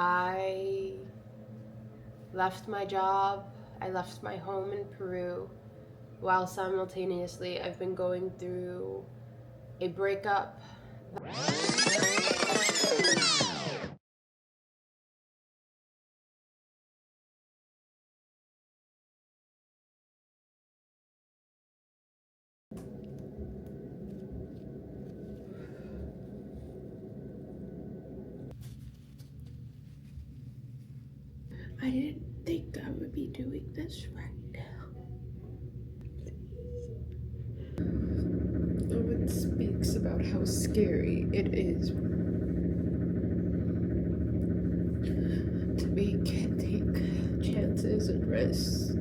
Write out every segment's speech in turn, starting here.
I left my job, I left my home in Peru, while simultaneously I've been going through a breakup. I didn't think I would be doing this right now. No one speaks about how scary it is to take chances and risks.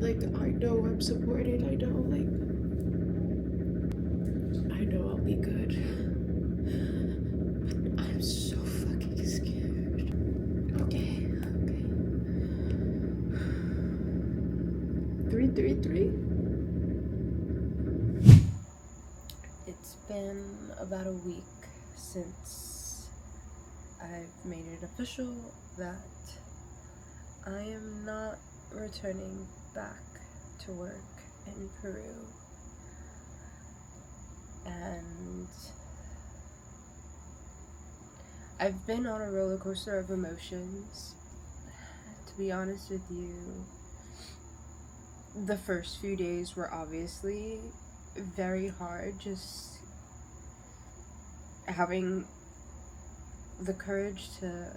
Like, I know I'm supported, I know I'll be good. But I'm so fucking scared. Okay. 333? It's been about a week since I've made it official that I am not returning back to work in Peru. And I've been on a roller coaster of emotions. To be honest with you, the first few days were obviously very hard, just having the courage to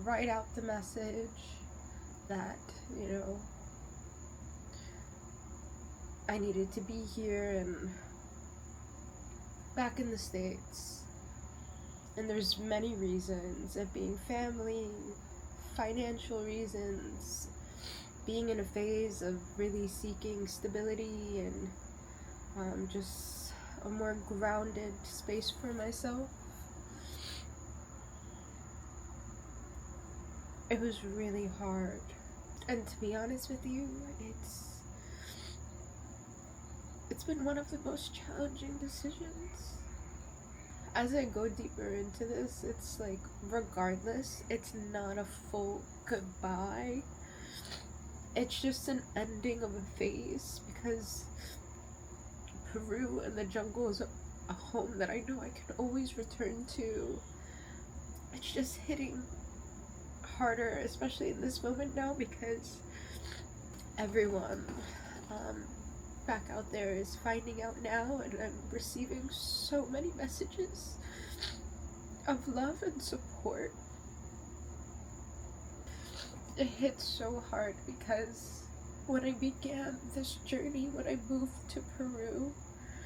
write out the message that, I needed to be here and back in the States. And there's many reasons, it being family, financial reasons, being in a phase of really seeking stability and just a more grounded space for myself. It was really hard. And to be honest with you, it's been one of the most challenging decisions. As I go deeper into this, it's like, regardless, it's not a full goodbye. It's just an ending of a phase, because Peru and the jungle is a home that I know I can always return to. It's just hitting harder, especially in this moment now, because everyone back out there is finding out now, and I'm receiving so many messages of love and support. It hits so hard because when I began this journey, when I moved to Peru,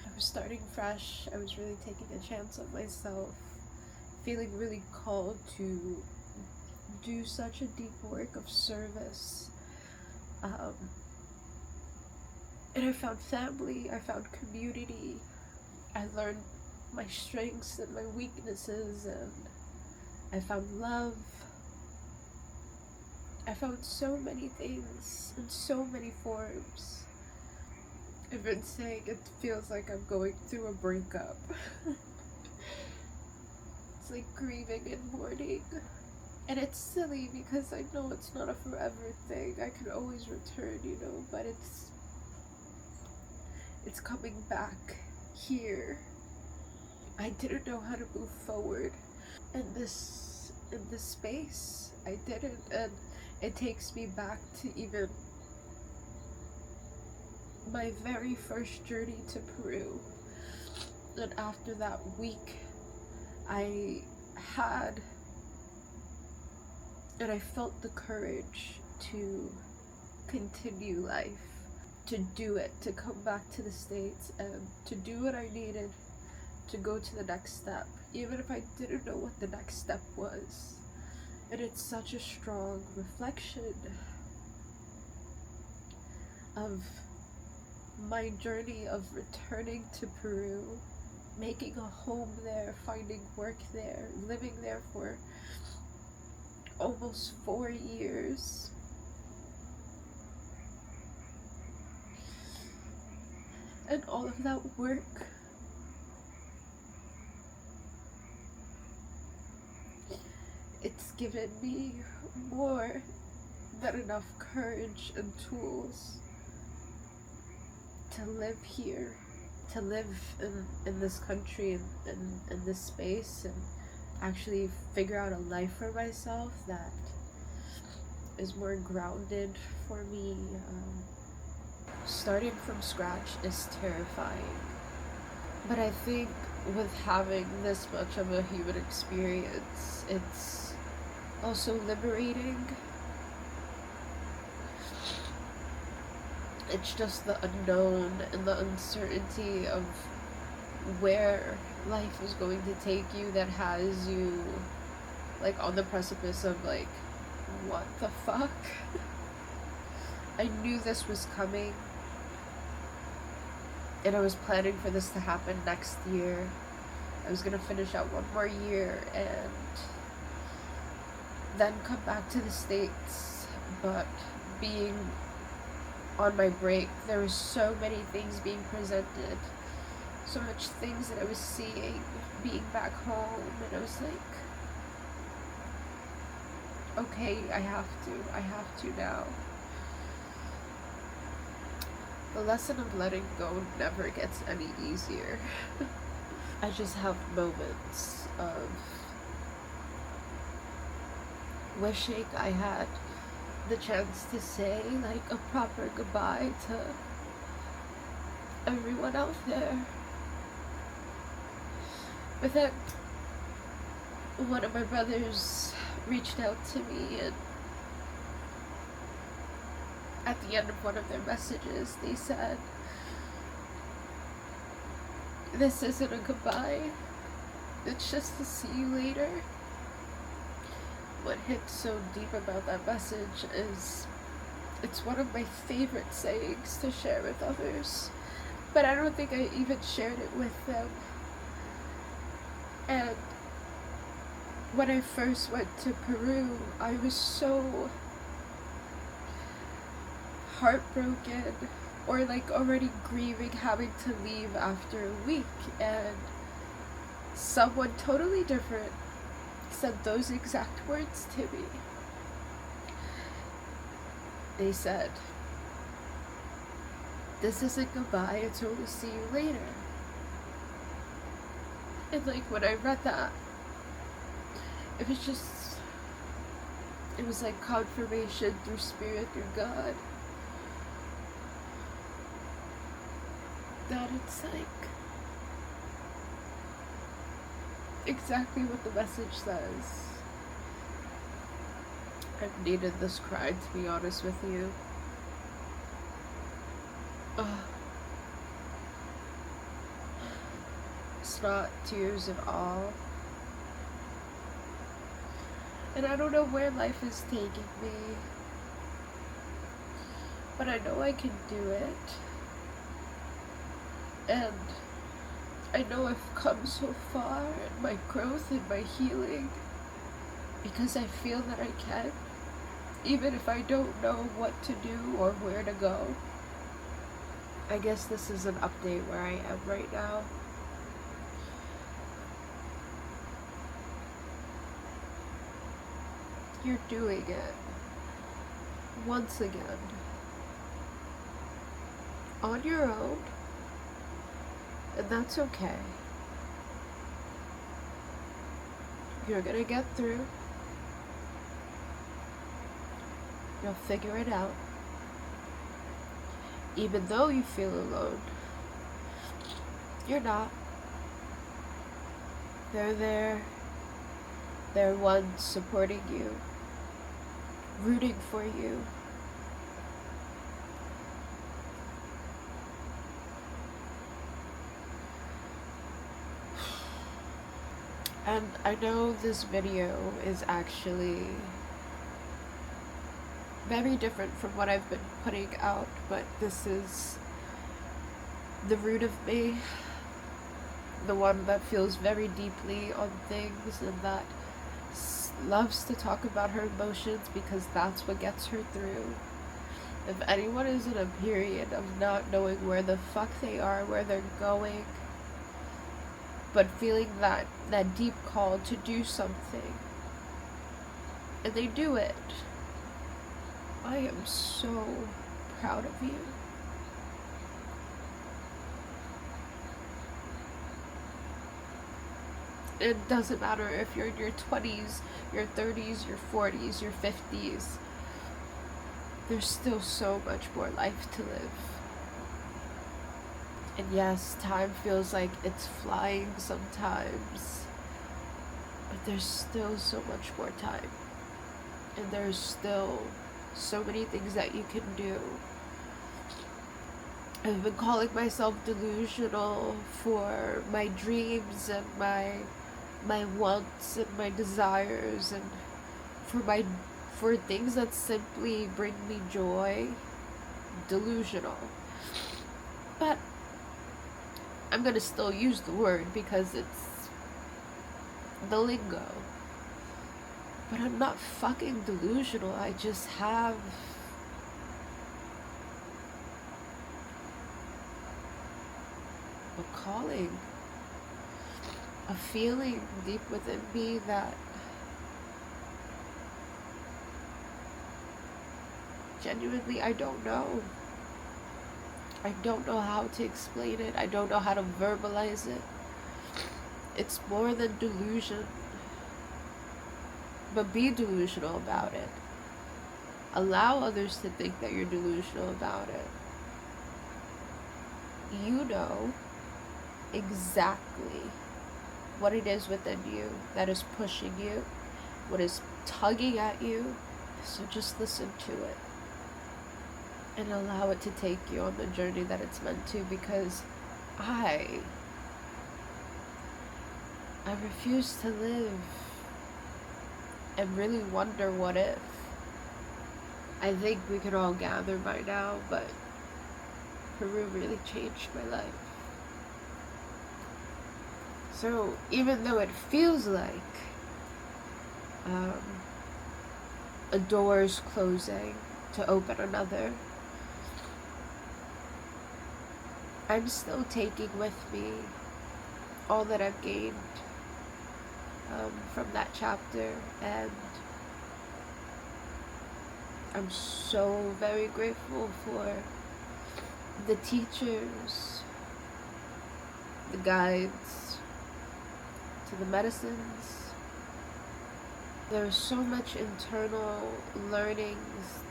I was starting fresh. I was really taking a chance on myself, feeling really called to do such a deep work of service. And I found family, I found community, I learned my strengths and my weaknesses, and I found love. I found so many things in so many forms. I've been saying it feels like I'm going through a breakup. It's like grieving and mourning. And it's silly because I know it's not a forever thing. I can always return, but it's coming back here. I didn't know how to move forward in this space. I didn't, and it takes me back to even my very first journey to Peru. And after that week, I felt the courage to continue life, to do it, to come back to the States and to do what I needed to go to the next step, even if I didn't know what the next step was. And it's such a strong reflection of my journey of returning to Peru, making a home there, finding work there, living there for almost 4 years. And all of that work it's it's given me more than enough courage and tools to live here, to live in this country and in this space, and actually figure out a life for myself that is more grounded for me. Starting from scratch is terrifying, but I think with having this much of a human experience, it's also liberating. It's just the unknown and the uncertainty of where life is going to take you that has you like on the precipice of like, what the fuck? I knew this was coming, and I was planning for this to happen next year. I was gonna finish out one more year and then come back to the States, but being on my break, there were so many things being presented, so much things that I was seeing being back home, and I was like, okay, I have to now. The lesson of letting go never gets any easier. I just have moments of wishing I had the chance to say like a proper goodbye to everyone out there. But then one of my brothers reached out to me, and at the end of one of their messages they said, "This isn't a goodbye, it's just to see you later." What hits so deep about that message is it's one of my favorite sayings to share with others, but I don't think I even shared it with them. And when I first went to Peru, I was so heartbroken, or like already grieving having to leave after a week, and someone totally different said those exact words to me. They said, "This isn't goodbye, it's only see you later." And like when I read that, it was like confirmation through spirit, through God, that it's like exactly what the message says. I've needed this cry, to be honest with you. It's not tears at all. And I don't know where life is taking me, but I know I can do it. And I know I've come so far in my growth and my healing because I feel that I can, even if I don't know what to do or where to go. I guess this is an update where I am right now. You're doing it once again on your own. And that's okay. You're gonna get through. You'll figure it out. Even though you feel alone, you're not. They're there. They're ones supporting you, rooting for you. And I know this video is actually very different from what I've been putting out, but this is the root of me, the one that feels very deeply on things and that loves to talk about her emotions because that's what gets her through. If anyone is in a period of not knowing where the fuck they are, where they're going, but feeling that deep call to do something, and they do it. I am so proud of you. It doesn't matter if you're in your 20s, your 30s, your 40s, your 50s. There's still so much more life to live. And yes, time feels like it's flying sometimes, but there's still so much more time. And there's still so many things that you can do. I've been calling myself delusional for my dreams and my wants and my desires, and for things that simply bring me joy. Delusional. But I'm gonna still use the word because it's the lingo. But I'm not fucking delusional. I just have a calling, a feeling deep within me that genuinely I don't know. I don't know how to explain it. I don't know how to verbalize it. It's more than delusion. But be delusional about it. Allow others to think that you're delusional about it. You know exactly what it is within you that is pushing you, what is tugging at you. So just listen to it and allow it to take you on the journey that it's meant to, because I refuse to live and really wonder what if. I think we could all gather by now, but Peru really changed my life. So even though it feels like a door is closing to open another, I'm still taking with me all that I've gained from that chapter, and I'm so very grateful for the teachers, the guides, to the medicines. There's so much internal learnings,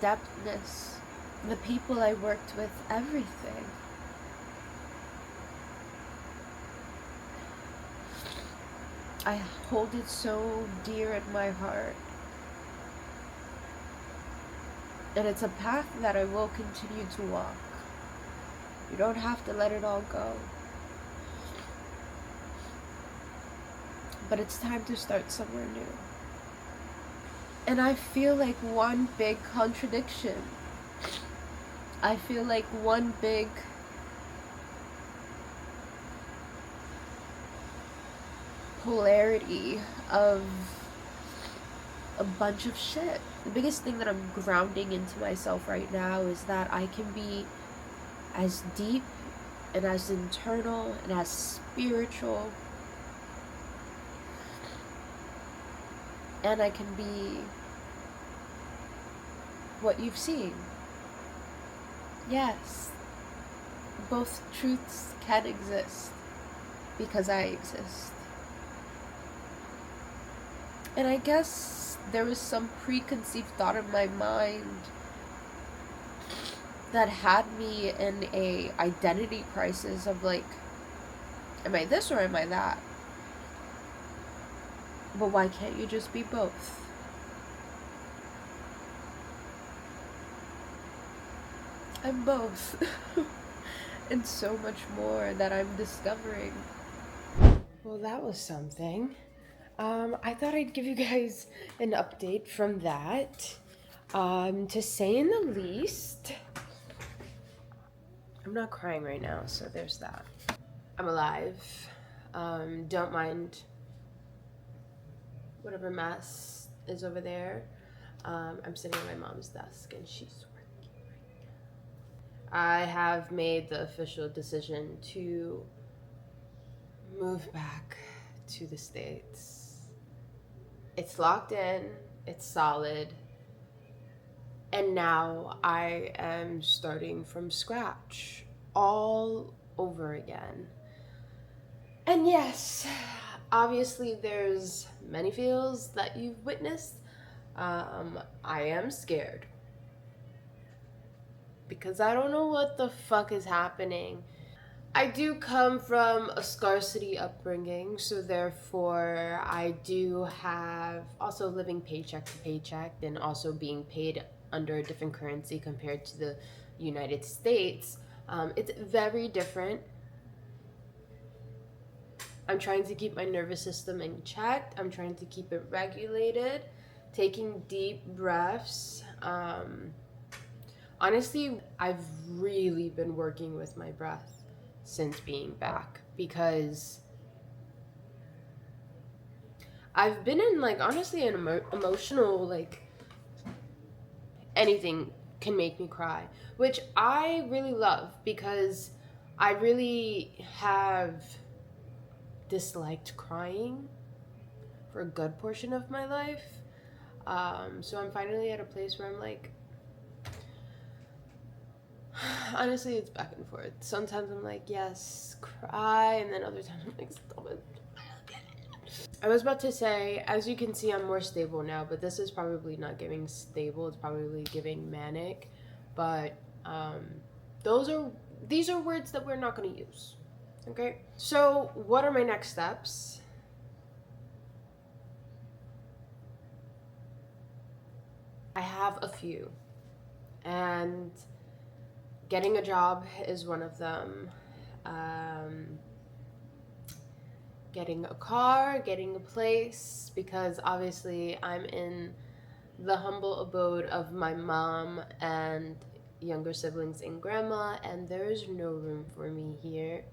depthness, the people I worked with, everything. I hold it so dear in my heart. And it's a path that I will continue to walk. You don't have to let it all go. But it's time to start somewhere new. And I feel like one big contradiction. I feel like one big polarity of a bunch of shit. The biggest thing that I'm grounding into myself right now is that I can be as deep and as internal and as spiritual, and I can be what you've seen. Yes, both truths can exist because I exist. And I guess there was some preconceived thought in my mind that had me in a identity crisis of like, am I this or am I that? But why can't you just be both? I'm both. And so much more that I'm discovering. Well, that was something. I thought I'd give you guys an update from that. To say in the least, I'm not crying right now, so there's that. I'm alive. Don't mind whatever mess is over there. I'm sitting at my mom's desk and she's working right now. I have made the official decision to move back to the States. It's locked in, it's solid, and now I am starting from scratch all over again. And yes, obviously there's many feels that you've witnessed. I am scared because I don't know what the fuck is happening. I do come from a scarcity upbringing, so therefore I do have also living paycheck to paycheck and also being paid under a different currency compared to the United States. It's very different. I'm trying to keep my nervous system in check. I'm trying to keep it regulated, taking deep breaths. Honestly, I've really been working with my breath since being back because I've been in like honestly an emotional like anything can make me cry, which I really love because I really have disliked crying for a good portion of my life. So I'm finally at a place where I'm like, honestly, it's back and forth. Sometimes I'm like, yes, cry, and then other times I'm like, stop it. I was about to say, as you can see, I'm more stable now, but this is probably not giving stable. It's probably giving manic. But those are these are words that we're not going to use. Okay. So, what are my next steps? I have a few, and getting a job is one of them. Um, Getting a car, getting a place, because obviously I'm in the humble abode of my mom and younger siblings and grandma, and there is no room for me here.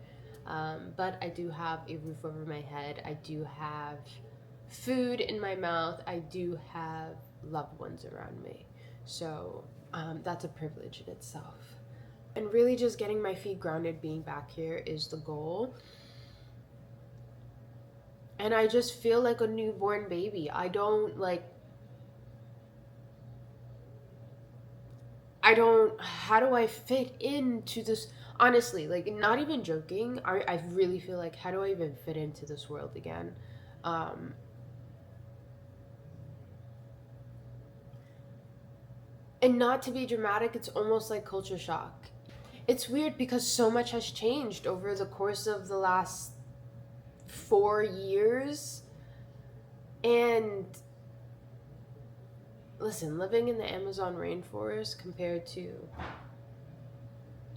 But I do have a roof over my head. I do have food in my mouth. I do have loved ones around me. So that's a privilege in itself. And really, just getting my feet grounded, being back here is the goal. And I just feel like a newborn baby. How do I fit into this? Honestly, like, not even joking, I really feel like, how do I even fit into this world again? Um, and not to be dramatic, it's almost like culture shock. It's weird because so much has changed over the course of the last 4 years. And listen, living in the Amazon rainforest compared to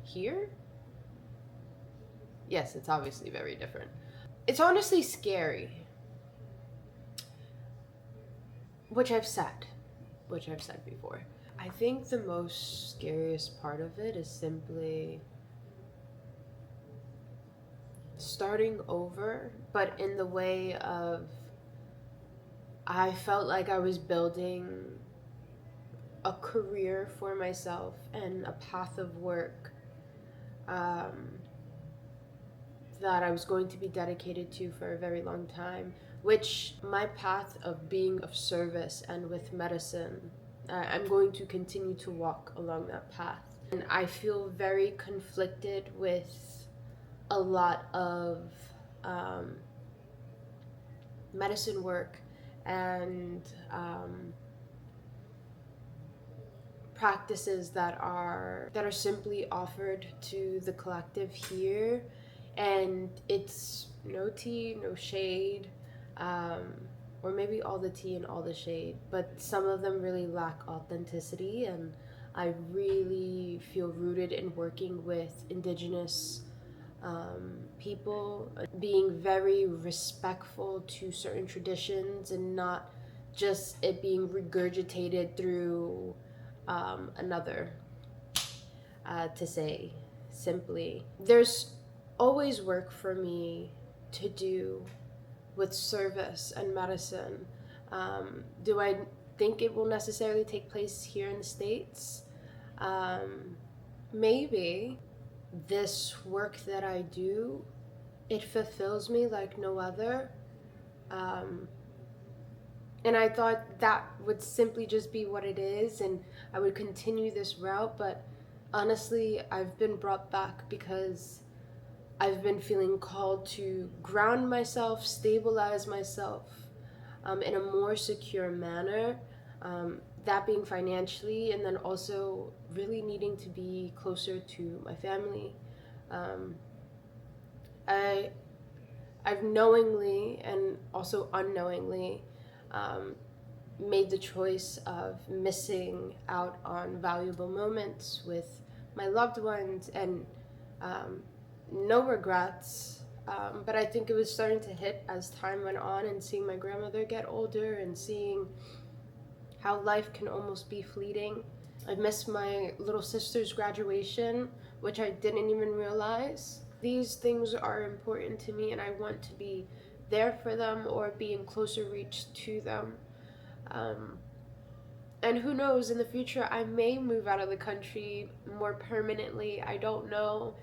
here, yes, it's obviously very different. It's honestly scary, which I've said, before. I think the most scariest part of it is simply starting over, but in the way of I felt like I was building a career for myself and a path of work um, that I was going to be dedicated to for a very long time, which my path of being of service and with medicine, I'm going to continue to walk along that path. And I feel very conflicted with a lot of um, medicine work and practices that are simply offered to the collective here, and it's no tea, no shade, um, or maybe all the tea and all the shade, but some of them really lack authenticity, and I really feel rooted in working with indigenous people, being very respectful to certain traditions and not just it being regurgitated through another, to say simply. There's always work for me to do with service and medicine. Do I think it will necessarily take place here in the States? Maybe. This work that I do, it fulfills me like no other. Um, And I thought that would simply just be what it is, and I would continue this route. But honestly, I've been brought back because I've been feeling called to ground myself, stabilize myself in a more secure manner. That being financially, and then also really needing to be closer to my family. Um, I I've knowingly and also unknowingly um, made the choice of missing out on valuable moments with my loved ones, and um, no regrets. But I think it was starting to hit as time went on, and seeing my grandmother get older and seeing how life can almost be fleeting. I missed my little sister's graduation, which I didn't even realize. These things are important to me, and I want to be there for them or be in closer reach to them. Um, and who knows, in the future, I may move out of the country more permanently. I don't know.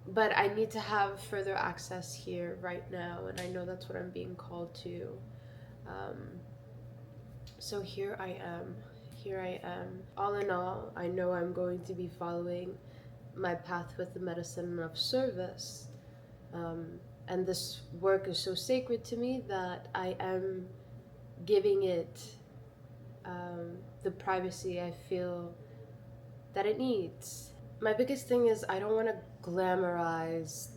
But I need to have further access here right now, and I know that's what I'm being called to. Um, so here I am. Here I am. All in all, I know I'm going to be following my path with the medicine of service. And this work is so sacred to me that I am giving it the privacy I feel that it needs. My biggest thing is I don't want to glamorize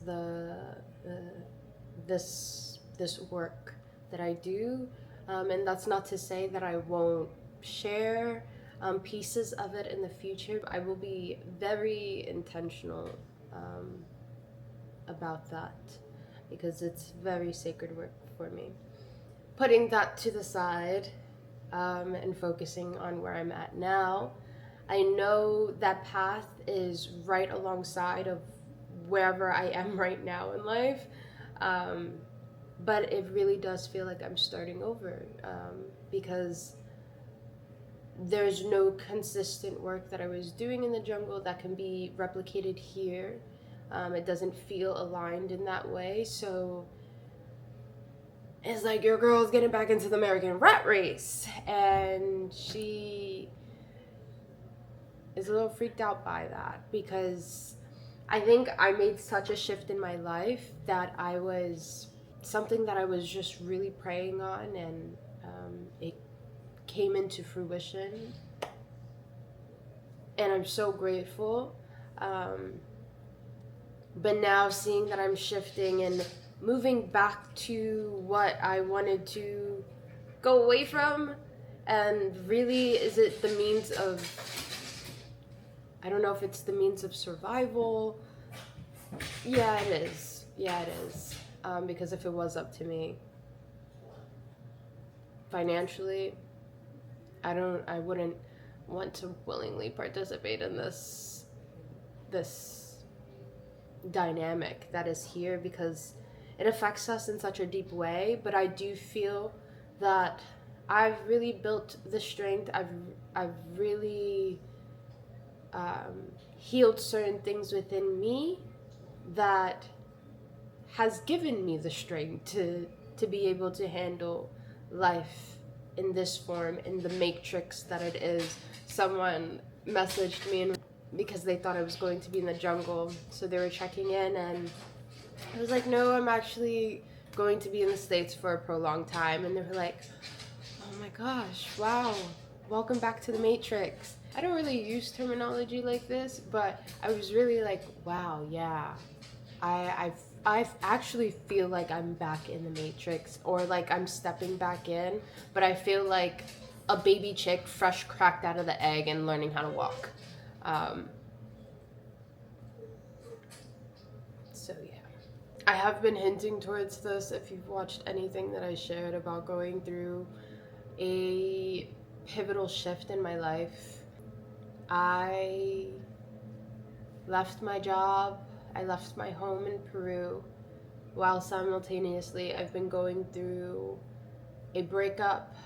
this work that I do, and that's not to say that I won't share pieces of it in the future. I will be very intentional about that because it's very sacred work for me. Putting that to the side and focusing on where I'm at now, I know that path is right alongside of wherever I am right now in life, but it really does feel like I'm starting over because there's no consistent work that I was doing in the jungle that can be replicated here. It doesn't feel aligned in that way, so it's like your girl's getting back into the American rat race, and she is a little freaked out by that because I think I made such a shift in my life that I was something that I was just really praying on, and it came into fruition, and I'm so grateful. But now seeing that I'm shifting and moving back to what I wanted to go away from, and really, is it the means of, I don't know if it's the means of survival. Yeah, it is. Yeah, it is. Because if it was up to me, financially, I wouldn't want to willingly participate in this dynamic that is here because it affects us in such a deep way. But I do feel that I've really built the strength. I've really healed certain things within me that has given me the strength to be able to handle life in this form, in the matrix that it is. Someone messaged me because they thought I was going to be in the jungle, so they were checking in, and I was like, no, I'm actually going to be in the States for a prolonged time. And they were like, oh my gosh, wow, welcome back to the matrix. I don't really use terminology like this, but I was really like, wow, yeah, I actually feel like I'm back in the matrix, or like I'm stepping back in, but I feel like a baby chick fresh cracked out of the egg and learning how to walk. So yeah, I have been hinting towards this if you've watched anything that I shared about going through a pivotal shift in my life. I left my job, I left my home in Peru, while simultaneously I've been going through a breakup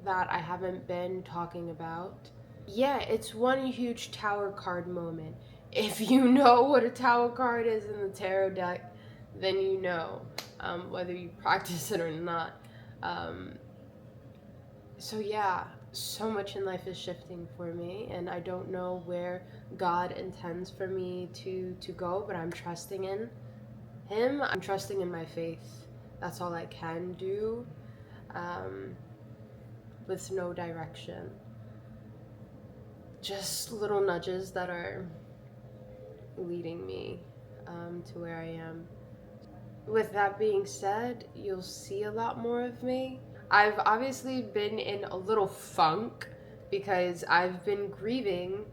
that I haven't been talking about. Yeah, it's one huge tower card moment. If you know what a tower card is in the tarot deck, then you know, whether you practice it or not. So yeah, so much in life is shifting for me, and I don't know where God intends for me to go, but I'm trusting in Him. I'm trusting in my faith. That's all I can do, um, with no direction. Just little nudges that are leading me, to where I am. With that being said, you'll see a lot more of me. I've obviously been in a little funk because I've been grieving,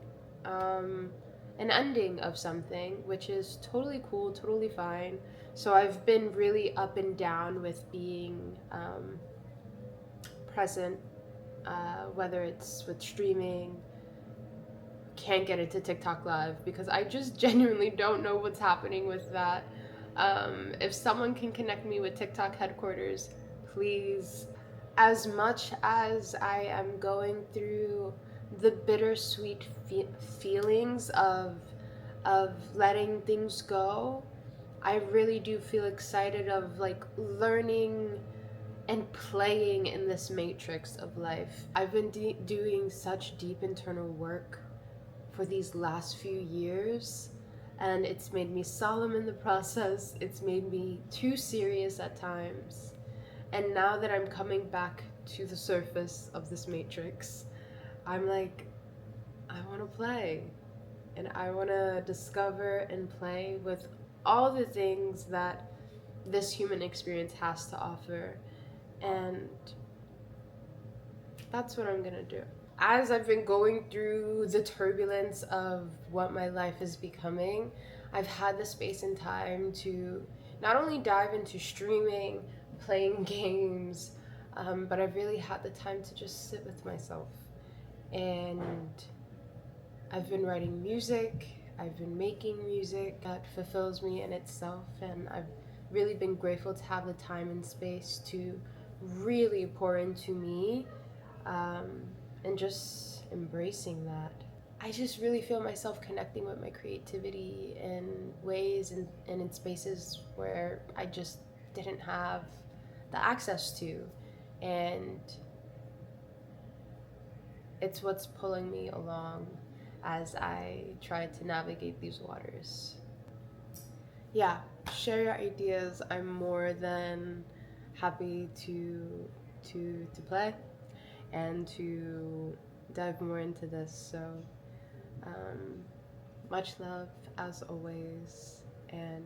um, an ending of something, which is totally cool, totally fine. So I've been really up and down with being, present, whether it's with streaming. Can't get into TikTok Live because I just genuinely don't know what's happening with that. If someone can connect me with TikTok headquarters, please. As much as I am going through the bittersweet feelings of letting things go, I really do feel excited of like learning and playing in this matrix of life. I've been doing such deep internal work for these last few years, and it's made me solemn in the process. It's made me too serious at times. And now that I'm coming back to the surface of this matrix, I'm like, I want to play. And I want to discover and play with all the things that this human experience has to offer. And that's what I'm going to do. As I've been going through the turbulence of what my life is becoming, I've had the space and time to not only dive into streaming, playing games, but I've really had the time to just sit with myself. And I've been writing music, I've been making music that fulfills me in itself, and I've really been grateful to have the time and space to really pour into me, um, and just embracing that. I just really feel myself connecting with my creativity in ways and in spaces where I just didn't have the access to. And it's what's pulling me along as I try to navigate these waters. Yeah, share your ideas. I'm more than happy to play and to dive more into this. So, much love as always, and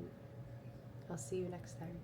I'll see you next time.